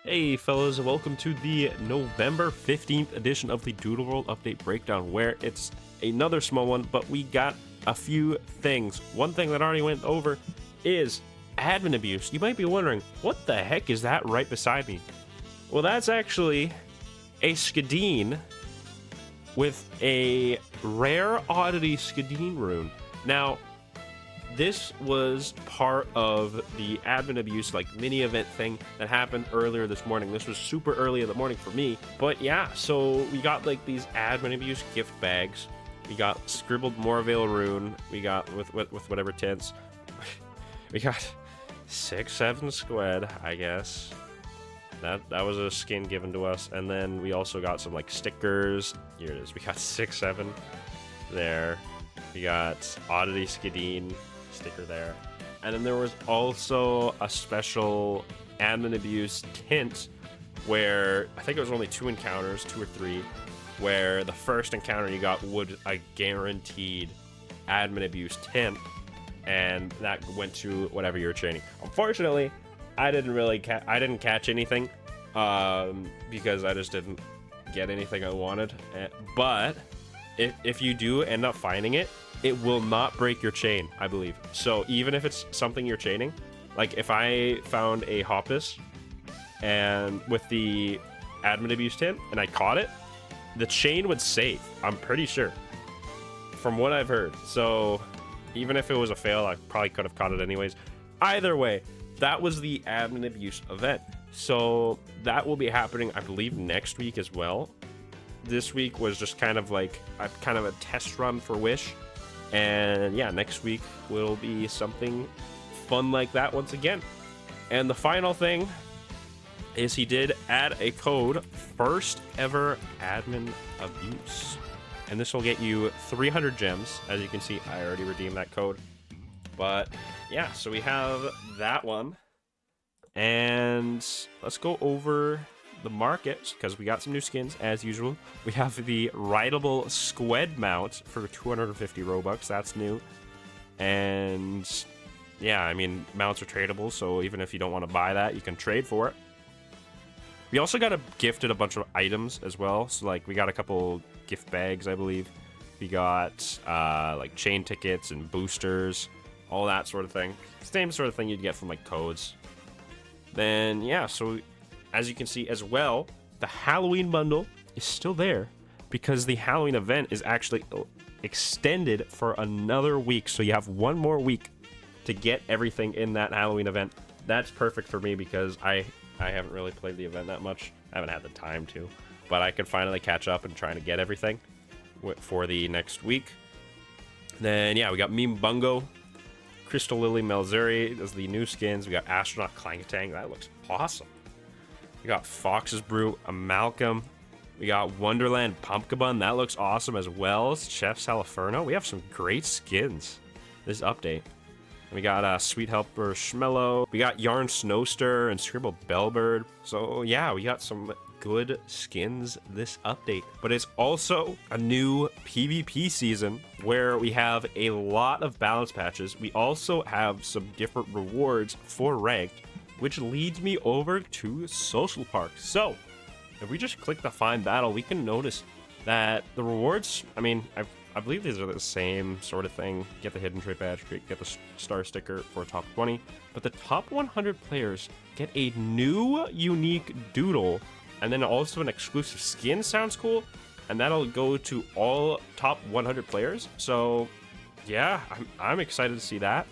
Hey fellas, and welcome to the November 15th edition of the Doodle World Update Breakdown, where it's another small one, but we got a few things. One thing that already went over is admin abuse. You might be wondering, what the heck is that right beside me? Well, that's actually a Skadeen with a rare oddity Skadeen rune. Now, this was part of the admin abuse, like, mini event thing that happened earlier this morning. This was super early in the morning for me. But yeah, so we got like these admin abuse gift bags. We got scribbled Morvale rune. We got with whatever tints. We got 6-7 squid, I guess. That was a skin given to us. And then we also got some like stickers. Here it is. We got 6-7 there. We got oddity Skadeen sticker there, and then there was also a special admin abuse tint where I think it was only 2 encounters, 2 or 3, where the first encounter you got would a guaranteed admin abuse tint, and that went to whatever you were training. Unfortunately, I didn't catch anything because I just didn't get anything I wanted. But if you do end up finding it, it will not break your chain, I believe. So even if it's something you're chaining, like if I found a Hoppus and with the admin abuse tint and I caught it, the chain would save, I'm pretty sure, from what I've heard. So even if it was a fail, I probably could have caught it anyways. Either way, that was the admin abuse event. So that will be happening, I believe, next week as well. This week was just kind of like a test run for Wish. And yeah, next week will be something fun like that once again. And the final thing is he did add a code, first ever admin abuse. And this will get you 300 gems. As you can see, I already redeemed that code. But yeah, so we have that one. And let's go over the market, because we got some new skins as usual. We have the rideable squid mount for 250 Robux. That's new. And yeah, I mean, mounts are tradable, so even if you don't want to buy that, you can trade for it. We also got gifted a bunch of items as well. So like we got a couple gift bags, I believe. We got like chain tickets and boosters, all that sort of thing. Same sort of thing you'd get from like codes. Then yeah, so as you can see as well, the Halloween bundle is still there because the Halloween event is actually extended for another week. So you have one more week to get everything in that Halloween event. That's perfect for me because I haven't really played the event that much. I haven't had the time to, but I can finally catch up and trying to get everything for the next week. Then yeah, we got Meme Bungo, Crystal Lily Melzuri as the new skins. We got Astronaut Clankatang. That looks awesome. We got Fox's Brew, Amalgam. We got Wonderland Pumpkabun. That looks awesome as well. Chef Salaferno. We have some great skins this update. And we got Sweet Helper Schmello. We got Yarn Snowstir and Scribble Bellbird. So yeah, we got some good skins this update. But it's also a new PvP season where we have a lot of balance patches. We also have some different rewards for ranked, which leads me over to Social Park. So if we just click the Find Battle, we can notice that the rewards, I mean, I believe these are the same sort of thing. Get the Hidden Trait Badge, get the Star Sticker for top 20. But the top 100 players get a new unique doodle, and then also an exclusive skin. Sounds cool. And that'll go to all top 100 players. So yeah, I'm excited to see that.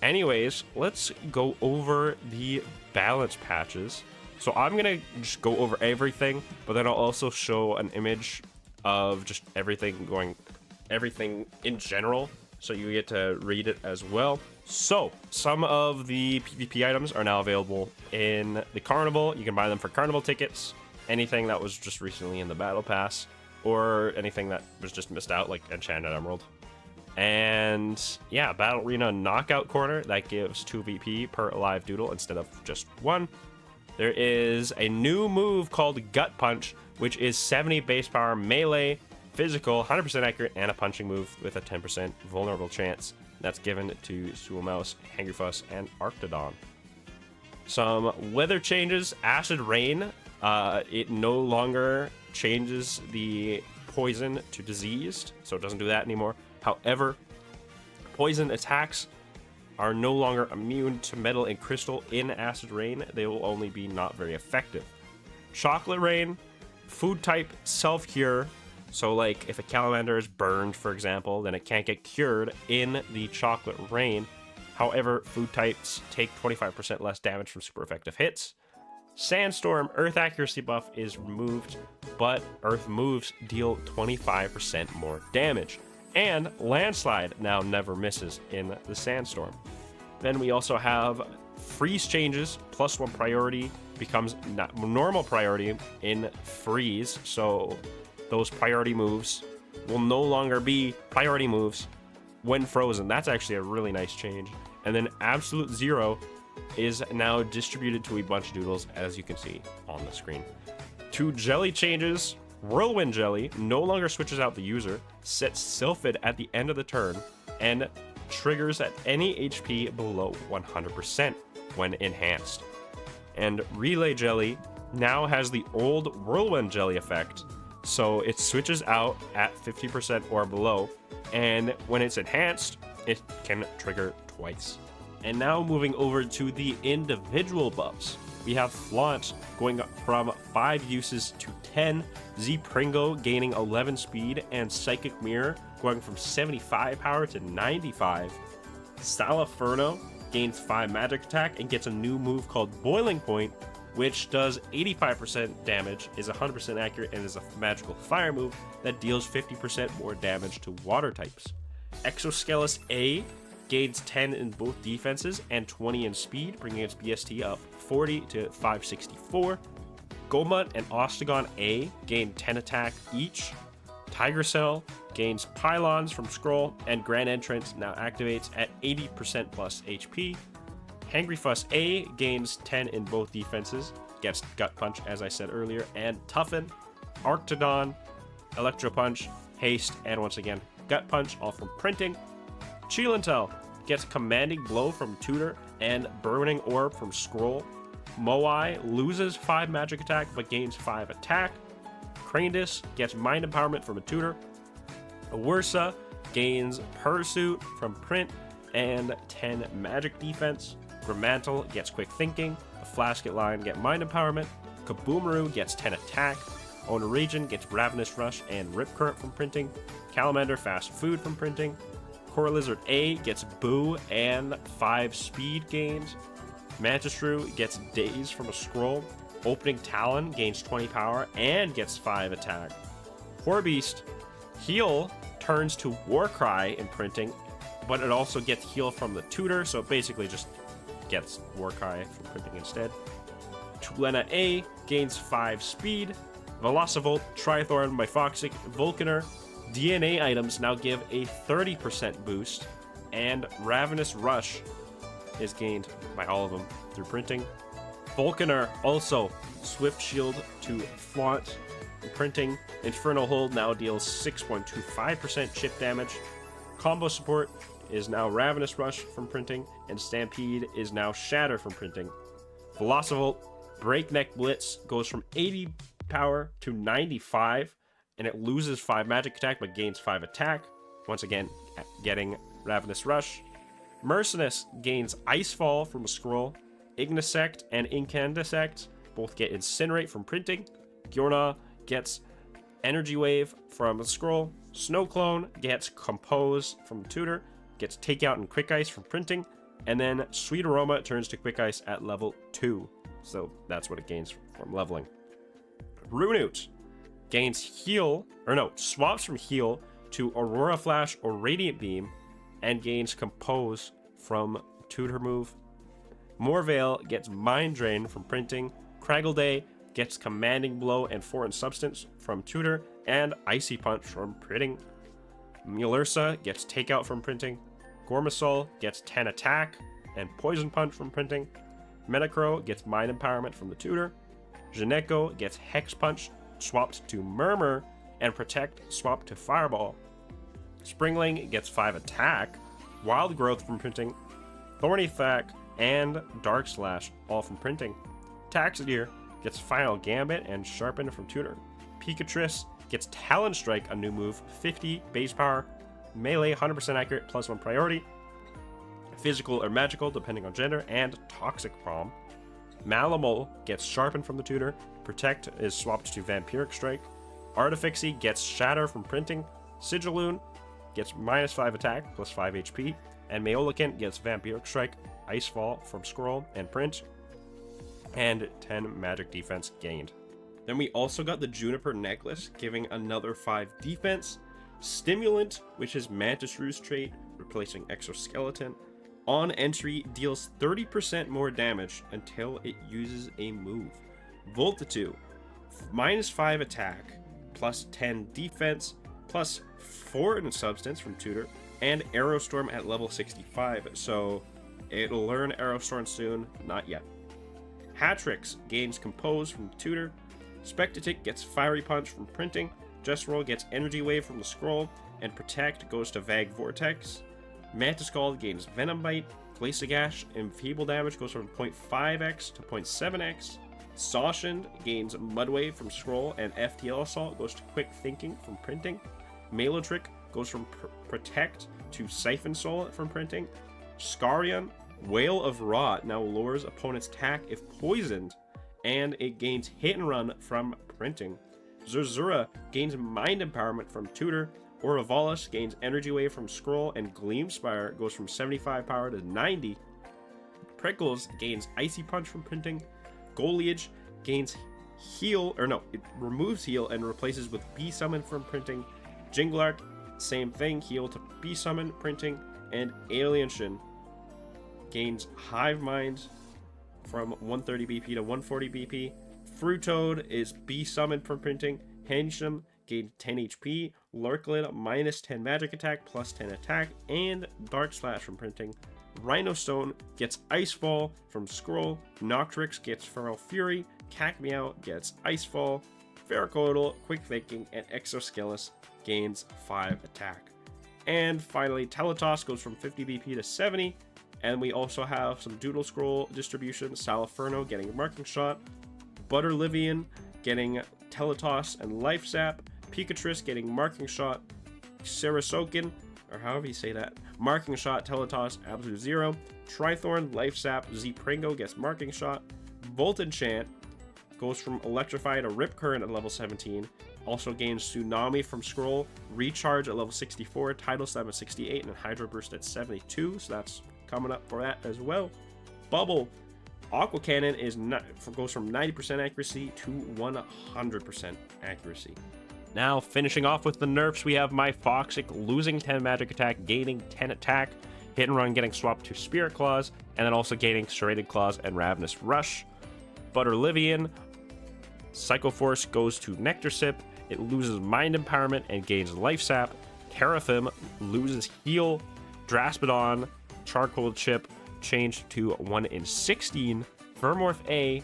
Anyways, let's go over the balance patches. So I'm going to just go over everything, but then I'll also show an image of just everything in general, so you get to read it as well. So some of the PvP items are now available in the Carnival. You can buy them for Carnival tickets, anything that was just recently in the Battle Pass, or anything that was just missed out, like Enchanted Emerald. And yeah, Battle Arena Knockout Corner, that gives 2 VP per live doodle instead of just 1. There is a new move called Gut Punch, which is 70 base power melee, physical, 100% accurate, and a punching move with a 10% vulnerable chance. That's given to Suomouse, Hangryfuss, and Arctodon. Some weather changes. Acid Rain. It no longer changes the poison to diseased, so it doesn't do that anymore. However, poison attacks are no longer immune to metal and crystal in Acid Rain. They will only be not very effective. Chocolate Rain, food type self-cure. So like if a Calamander is burned, for example, then it can't get cured in the Chocolate Rain. However, food types take 25% less damage from super effective hits. Sandstorm, Earth accuracy buff is removed, but Earth moves deal 25% more damage. And Landslide now never misses in the Sandstorm. Then we also have freeze changes, +1 priority becomes normal priority in freeze. So those priority moves will no longer be priority moves when frozen. That's actually a really nice change. And then absolute zero is now distributed to a bunch of doodles, as you can see on the screen. 2 jelly changes. Whirlwind Jelly no longer switches out the user, sets Sylphid at the end of the turn, and triggers at any HP below 100% when enhanced. And Relay Jelly now has the old Whirlwind Jelly effect, so it switches out at 50% or below, and when it's enhanced, it can trigger twice. And now moving over to the individual buffs. We have Flaunt going from 5 uses to 10, Z-Pringo gaining 11 speed, and Psychic Mirror going from 75 power to 95. Salaferno gains 5 magic attack and gets a new move called Boiling Point, which does 85% damage, is 100% accurate, and is a magical fire move that deals 50% more damage to water types. Exoskeles A gains 10 in both defenses and 20 in speed, bringing its BST up 40 to 564. Gomut and Ostagon A gain 10 attack each. Tiger Cell gains Pylons from Scroll, and Grand Entrance now activates at 80% plus HP. Hangry Fuss A gains 10 in both defenses, gets Gut Punch as I said earlier, and Toughen. Arctodon, Electro Punch, Haste, and once again Gut Punch, all from printing. Chilantel gets Commanding Blow from Tutor and Burning Orb from Scroll. Moai loses 5 magic attack but gains 5 attack. Crandis gets Mind Empowerment from a Tutor. Ursa gains Pursuit from Print and 10 magic defense. Gramantle gets Quick Thinking. The Flasket Line get Mind Empowerment. Kaboomeroo gets 10 attack. Onoregion gets Ravenous Rush and Rip Current from printing. Calamander Fast Food from printing. Core Lizard A gets Boo and 5 speed gains. Mantis Shrew gets Daze from a Scroll. Opening Talon gains 20 power and gets 5 attack. Horbeast Heal turns to Warcry in printing, but it also gets Heal from the Tutor, so it basically just gets Warcry from printing instead. Tulena A gains 5 speed. Velocivolt, Trithorn, Myfoxic, Vulcaner. DNA items now give a 30% boost, and Ravenous Rush is gained by all of them through printing. Vulcaner also Swift Shield to Flaunt printing. Infernal Hold now deals 6.25% chip damage. Combo support is now Ravenous Rush from printing, and Stampede is now Shatter from printing. Velocivolt Breakneck Blitz goes from 80 power to 95, and it loses 5 magic attack but gains 5 attack. Once again, getting Ravenous Rush. Merciless gains Icefall from a Scroll. Ignisect and Incandescent both get Incinerate from printing. Gyorna gets Energy Wave from a Scroll. Snow Clone gets Compose from Tutor. Gets Takeout and Quick Ice from printing. And then Sweet Aroma turns to Quick Ice at level 2. So that's what it gains from leveling. Runewt gains swaps from Heal to Aurora Flash or Radiant Beam, and gains Compose from Tutor move. Morvale gets Mind Drain from printing. Craggleday gets Commanding Blow and Foreign Substance from Tutor, and Icy Punch from printing. Mulursa gets Takeout from printing. Gormasol gets 10 attack and Poison Punch from printing. Metacrow gets Mind Empowerment from the Tutor. Jineko gets Hex Punch swapped to Murmur, and Protect swapped to Fireball. Springling gets 5 attack. Wild Growth from printing. Thorny Thack and Dark Slash, all from printing. Taxideer gets Final Gambit and Sharpen from tutor. Pikatrice gets Talon Strike, a new move, 50 base power, melee 100% accurate, +1 priority, physical or magical depending on gender, and Toxic Bomb. Malamole gets Sharpen from the tutor. Protect is swapped to Vampiric Strike. Artifixie gets Shatter from printing. Sigilune gets -5 attack, +5 HP. And Maolakant gets Vampiric Strike, Icefall from scroll and print, and 10 magic defense gained. Then we also got the Juniper Necklace, giving another 5 defense. Stimulant, which is Mantis Roost trait, replacing Exoskeleton. On entry, deals 30% more damage until it uses a move. Voltitude, -5 attack, +10 defense, +4 in substance from tutor, and Aerostorm at level 65, so it'll learn Aerostorm soon, not yet. Hatrix gains Compose from tutor. Spectatic gets Fiery Punch from printing. Jesserole gets Energy Wave from the scroll, and Protect goes to Vague Vortex. Mantis Scald gains Venom Bite. Glaciagash Enfeeble damage goes from 0.5x to 0.7x. Sawshind gains Mudwave from scroll, and FTL Assault goes to Quick Thinking from printing. Malotrick goes from Protect to Siphon Soul from printing. Scarion, Whale of Rot, now lowers opponent's attack if poisoned, and it gains Hit and Run from printing. Zerzura gains Mind Empowerment from tutor. Oravalis gains Energy Wave from scroll, and Gleamspire goes from 75 power to 90. Prickles gains Icy Punch from printing. Goliage gains it removes heal and replaces with Bee Summon from printing. Jinglark, same thing, heal to Bee Summon, printing. And Alienshin gains Hive Mind from 130 BP to 140 BP. Fruitoad is Bee Summon from printing. Hensham gains 10 HP. Lurklid -10 magic attack, +10 attack, and Dark Slash from printing. Rhinostone gets Icefall from scroll. Noctrix gets Feral Fury. Cacmeow gets Icefall. Ferrocoatl, Quick Thinking, and Exoskeles gains 5 attack. And finally, Teletos goes from 50 BP to 70. And we also have some Doodle Scroll distribution. Salaferno getting Marking Shot. Butterlivian getting Teletos and Life Sap. Pikatrice getting Marking Shot. Sarasokin, or however you say that, Marking Shot, Teletos, Absolute Zero. Trithorn, Life Sap. Zpringo gets Marking Shot. Voltenchant goes from Electrify to Rip Current at level 17. Also gains Tsunami from scroll. Recharge at level 64. Tidal Slam at 68. And Hydro Burst at 72. So that's coming up for that as well. Bubble. Aqua Cannon goes from 90% accuracy to 100% accuracy. Now, finishing off with the nerfs, we have my Foxic losing 10 magic attack, gaining 10 attack, Hit and Run getting swapped to Spirit Claws, and then also gaining Serrated Claws and Ravenous Rush. Butterlivian, Psycho Force goes to Nectar Sip, it loses Mind Empowerment and gains Life Sap. Terraphim loses Heal. Draspidon, Charcoal Chip, changed to 1 in 16. Vermorph A,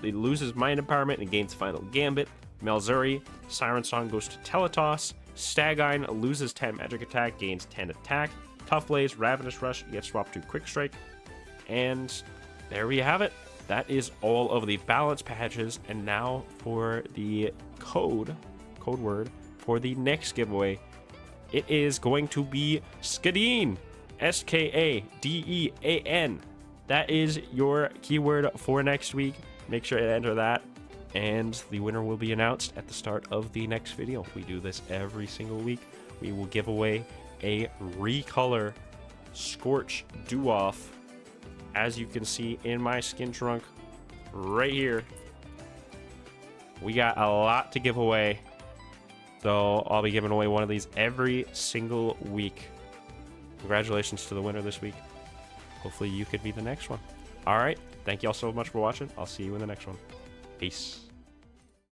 it loses Mind Empowerment and gains Final Gambit. Malzuri, Siren Song goes to Teletos. Stagine loses 10 magic attack, gains 10 attack. Tough Blaze, Ravenous Rush gets swapped to Quick Strike. And there we have it. That is all of the balance patches. And now for the code word for the next giveaway. It is going to be Skadeen. Skadean. That is your keyword for next week. Make sure to enter that, and the winner will be announced at the start of the next video. We do this every single week. We will give away a Recolor Scorch Do-Off, as you can see in my skin trunk right here. We got a lot to give away, so I'll be giving away one of these every single week. Congratulations to the winner this week. Hopefully you could be the next one. All right. Thank you all so much for watching. I'll see you in the next one. Peace.